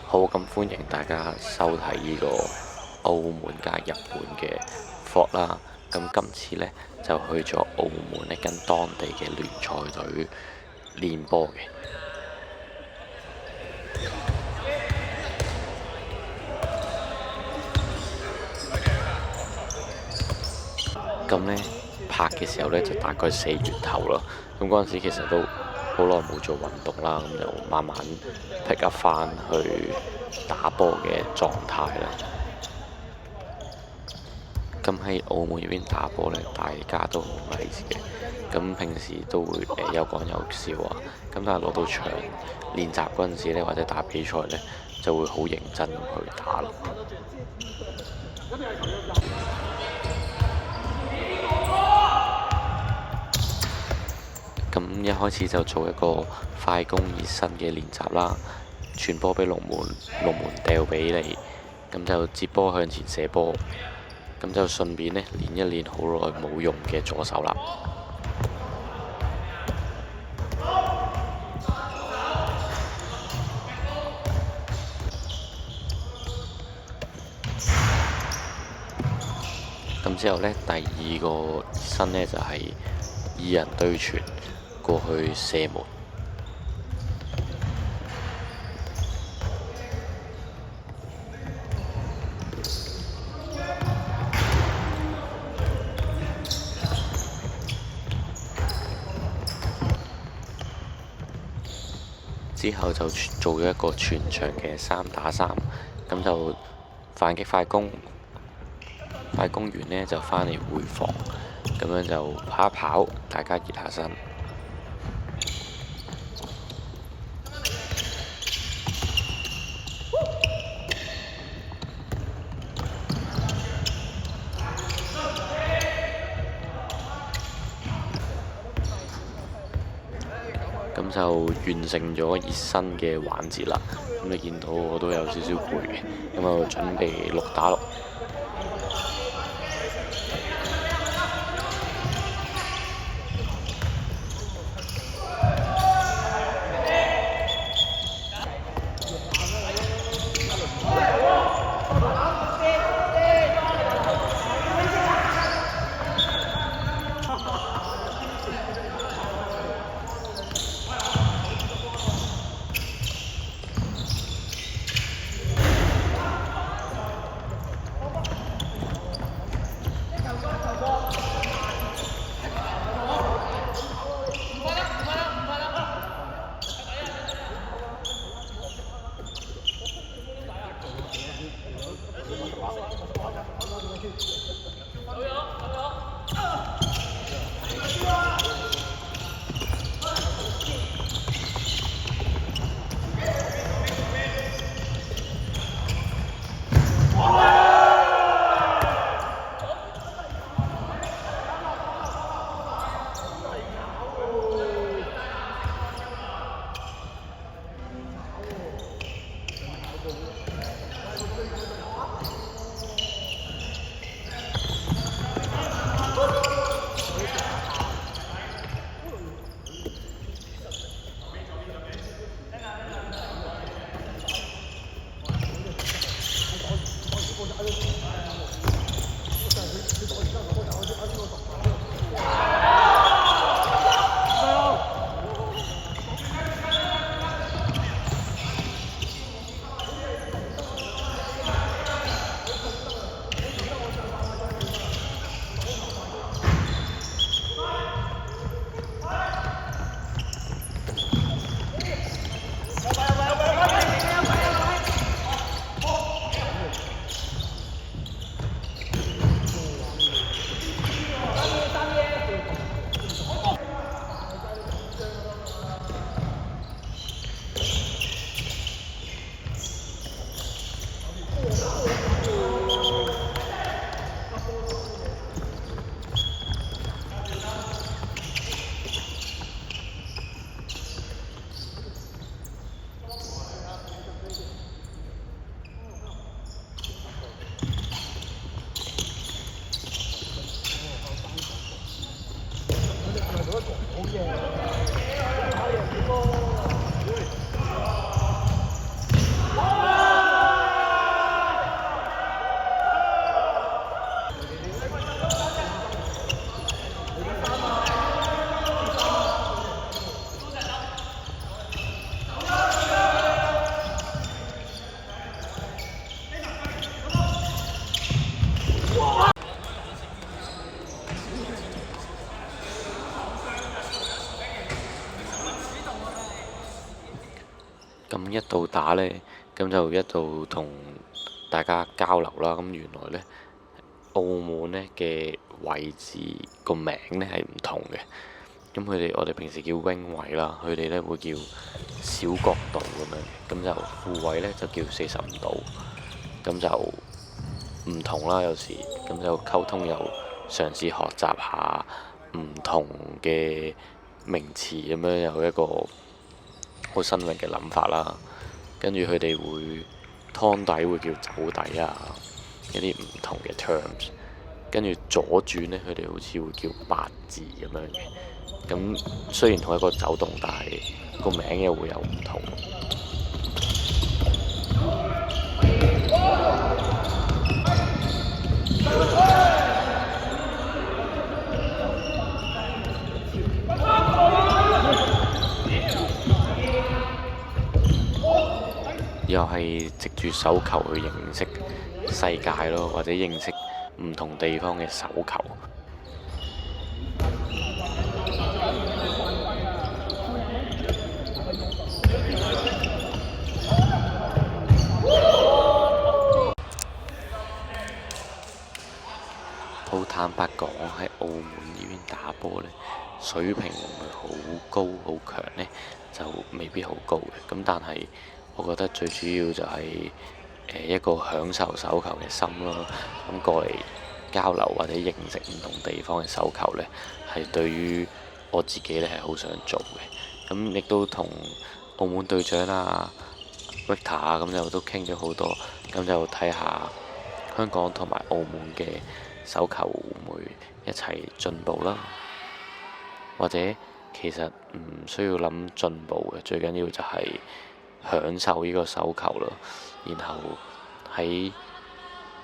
好，咁歡迎大家收睇呢個澳門加日本嘅 vlog 啦。咁今次呢，就去咗澳門呢跟當地嘅聯賽隊練波嘅。咁呢，拍嘅時候呢，就大概4月頭啦。咁嗰陣時其實都好耐冇做運動啦，咁就慢慢 pick up 翻去打波嘅狀態啦。咁喺澳門呢邊打波呢，大家都好 nice 嘅。咁平時都會有講有笑啊。咁但係落到場練習嗰陣時呢，或者打比賽呢，就會好認真咁去打咯。咁一開始就做一個快攻熱身嘅練習啦，傳波俾龍門，龍門掉俾你，咁就接波向前射波，咁就順便呢練一練好耐冇用嘅左手啦。咁之後呢，第二個熱身呢，就係二人對傳過去射門。之後就做咗一個全場嘅3打3，咁就反擊快攻，快攻完呢就返嚟回防，咁樣就跑一跑，大家熱下身。咁就完成咗熱身嘅環節啦。咁你見到我都有少少攰嘅，咁我準備6打6。一度打呢，咁就一度同大家交流啦。咁原來呢，澳門呢嘅位置個名呢係唔同嘅。咁我哋平時叫 wing 位啦，佢哋呢會叫小角度咁樣嘅。咁就副位呢就叫45度，咁就唔同啦。有時咁就溝通又嘗試學習下唔同嘅名詞，咁樣有一個好新穎嘅諗法啦。跟住佢哋會湯底會叫酒底啊，一啲唔同嘅 terms。跟住左轉呢，佢哋好似會叫八字咁樣嘅。咁雖然同一個走動，但係個名又會有唔同。又係藉住手球去認識世界咯，或者認識唔同地方嘅手球。好坦白講，喺澳門呢邊打波呢，水平會唔會好高好強呢？就未必好高嘅。咁但係我覺得最主要就係一個享受手球嘅心咯。咁過嚟交流或者認識唔同地方嘅手球呢，係對於我自己呢係好想做嘅。咁亦都同澳門隊長啊、Victor 啊，咁就都傾咗好多。咁就睇下香港同埋澳門嘅手球會唔會一齊進步啦？或者其實唔需要諗進步嘅，最緊要就係享受呢個手球咯。然後喺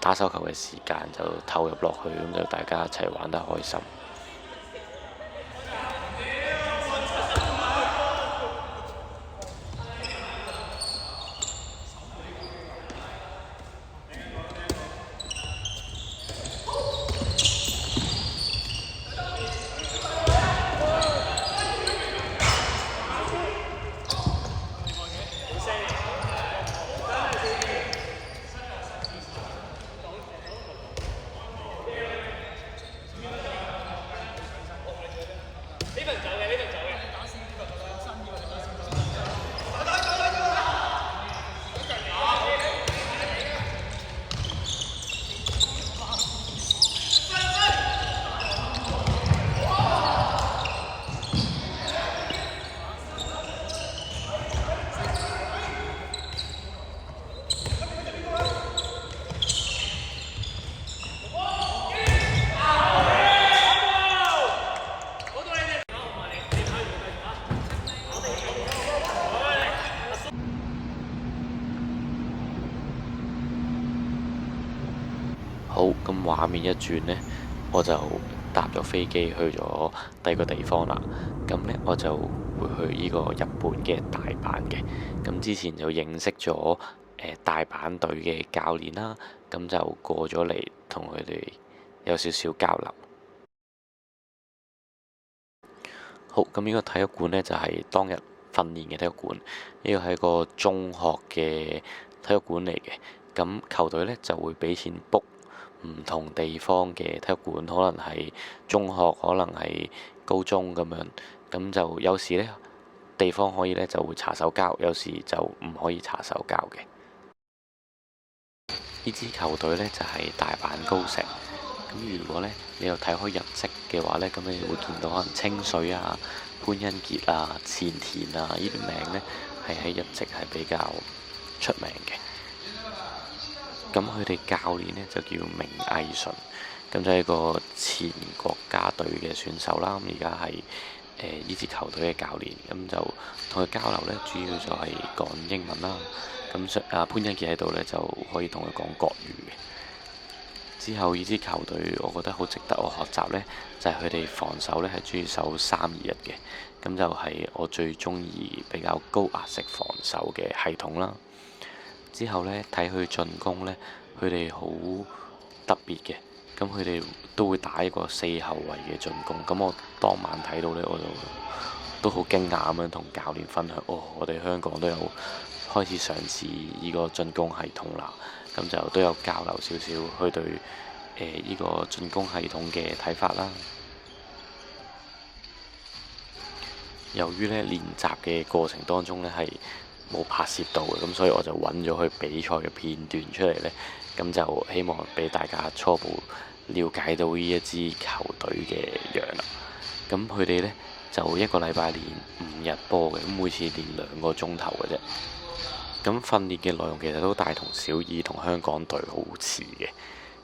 打手球嘅時間就投入落去，咁就大家一齊玩得開心。好，咁畫面一轉呢，我就搭咗飛機去咗第二個地方啦。咁呢，我就會去呢個日本嘅大阪嘅。咁之前就認識咗大阪隊嘅教練啦，咁就過咗嚟同佢哋有少少交流。好，咁呢個體育館呢，就係當日訓練嘅體育館，呢個係個中學嘅體育館嚟嘅。咁球隊呢，就會俾錢 book 唔同地方嘅體育館，可能係中學，可能係高中咁樣。咁就有時呢，地方可以呢就會查手膠，有時就唔可以查手膠嘅。呢支球隊呢，就係大阪高石。咁如果呢，你有睇開日職嘅話呢，咁你會見到可能清水啊、潘恩傑啊、前田啊呢啲名呢，係喺日職係比較出名嘅。咁佢哋教練呢，就叫明藝純，咁就係一個前國家隊嘅選手啦。咁而家係呢支球隊嘅教練，咁就同佢交流呢，主要就係講英文啦。咁潘恩傑喺度呢，就可以同佢講國語嘅。之後呢支球隊，我覺得好值得我學習呢，就係佢哋防守呢係中意守3-2-1嘅，咁就係我最中意比較高壓式防守嘅系統啦。之後呢，睇佢進攻呢，佢哋好特別嘅，咁佢哋都會打一個4後衞嘅進攻。咁我當晚睇到呢，我就都好驚訝咁樣同教練分享，我哋香港都有開始嘗試呢個進攻系統啦。咁就都有交流少少佢對呢個進攻系統嘅睇法啦。由於咧練習嘅過程當中咧係冇拍攝到嘅，咁所以我就揾咗佢比賽嘅片段出嚟呢，咁就希望俾大家初步了解到呢一支球隊嘅樣啦。咁佢哋呢，就一個禮拜練5日波嘅，咁每次練2個鐘頭嘅啫。咁訓練嘅內容其實都大同小異，同香港隊好似嘅。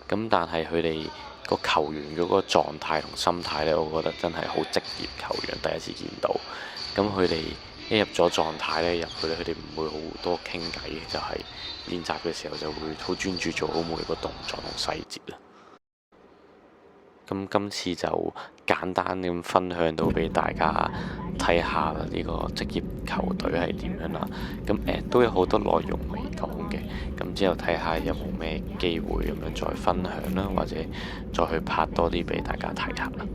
咁但係佢哋個球員嗰個狀態同心態呢，我覺得真係好職業球員，第一次見到。咁佢哋一入咗狀態呢，入去咧，佢哋唔會好多傾偈嘅，就係練習嘅時候就會好專注做好每個動作同細節啦。咁今次就簡單咁分享到俾大家睇下呢個職業球隊係點樣啦。咁都有好多內容未講嘅，咁之後睇下有冇咩機會咁樣再分享啦，或者再去拍多啲俾大家睇下啦。